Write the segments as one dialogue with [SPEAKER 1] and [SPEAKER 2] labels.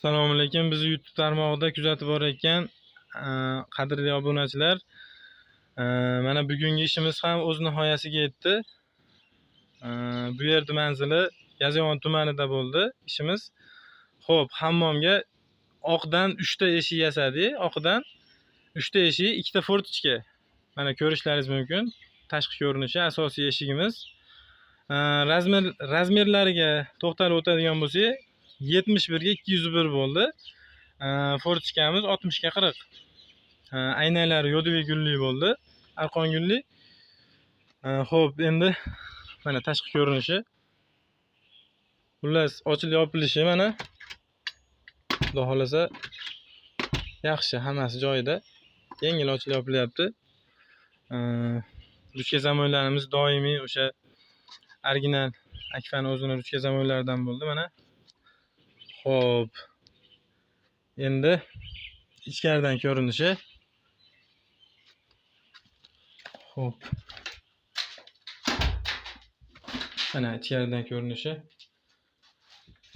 [SPEAKER 1] Assalomu alaykum. Bizni YouTube tarmog'ida kuzatib borayotgan qadrli obunachilar, mana bugungi ishimiz ham o'z nihoyasiga yetdi. Bu yerda manzili Yozyovon tumanida bo'ldi ishimiz. Xo'p, hammomga oqdan 3 ta eshik yasadik. Oqdan 3 ta eshik, 2 ta fortichka. Mana ko'rishlaringiz mumkin. Tashqi ko'rinishi asosiy eshigimiz. Razmerlariga to'xtalib o'tadigan bo'lsak, 71 ga 201 bo'ldi. Fortichkamiz 60 ga 40. Aynaklari yo'dviy gulli bo'ldi. Arqon gulli. Xo'p, endi mana tashqi ko'rinishi. Xullas, ochilib yopilishi mana. Xudo xolasa yaxshi, hammasi joyida. Yengil ochilib yopilyapti. Ruchka zamoylarimiz doimiy o'sha original Akfa'ning o'zining ruchka zamoylaridan bo'ldi mana. Xo'p. Endi ichkaridan ko'rinishi. Xo'p. Mana ichkaridan ko'rinishi.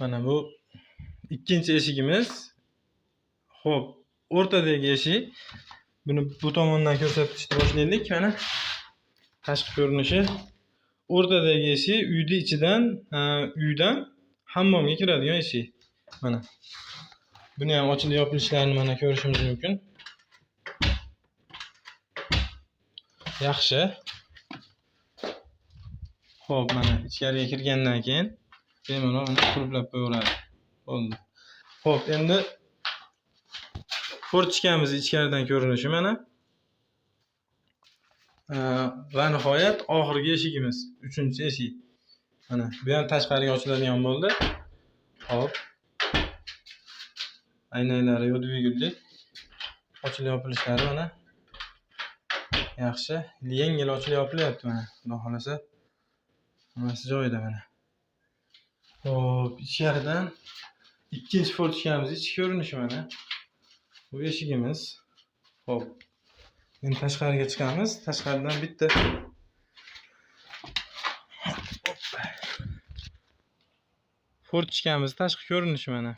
[SPEAKER 1] Mana bu ikkinchi eshigimiz. Xo'p, o'rtadagi eshik. Buni bu tomondan ko'rsatishni boshlaylik. Mana tashqi ko'rinishi. O'rtadagi eshik uyning ichidan, uydan hammomga kiradigan eshik. Mana. Buni ham ochilib yopilishlarini mana ko'rishimiz mumkin. Yaxshi. Xo'p, mana ichkariga kirgandan keyin bemalol uni qulflab qo'yaveradi. Bo'ldi. Xo'p, endi fortichkamiz ichkaridan ko'rinishi mana. Va nihoyat oxirgi eshigimiz, 3-eshik. Mana bu ham tashqariga ochiladigan bo'ldi. Xo'p. Aynaklari yo'dviy gulli. Ochilib yopilishlari mana. Yaxshi, yengil ochilib yopilyapti mana. Xudo xolasa hammasi joyida mana. Xo'p, ichkaridan ikkinchi fortichkamiz ichki ko'rinishi mana. Bu eshigimiz. Xo'p. Endi tashqariga chiqamiz. Tashqaridan bitta fortichkamiz tashqi ko'rinishi mana.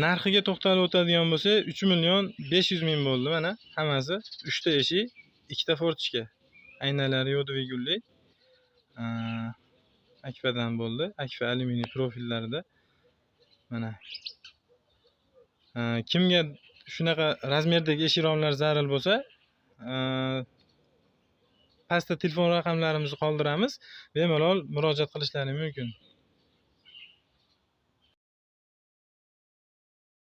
[SPEAKER 1] Narxiga to'xtalib o'tadigan bo'lsa, 3.500.000 bo'ldi mana. Hammasi 3 ta eshik, 2 ta fortichka. Aynaklari yo'dviy gulli. Akfa'dan bo'ldi. Akfa alyuminiy profillarida. Mana. Kimga shunaqa razmerdagi eshik romlari zarur bo'lsa, pastda telefon raqamlarimizni qoldiramiz. Bemalol murojaat qilishlari mumkin.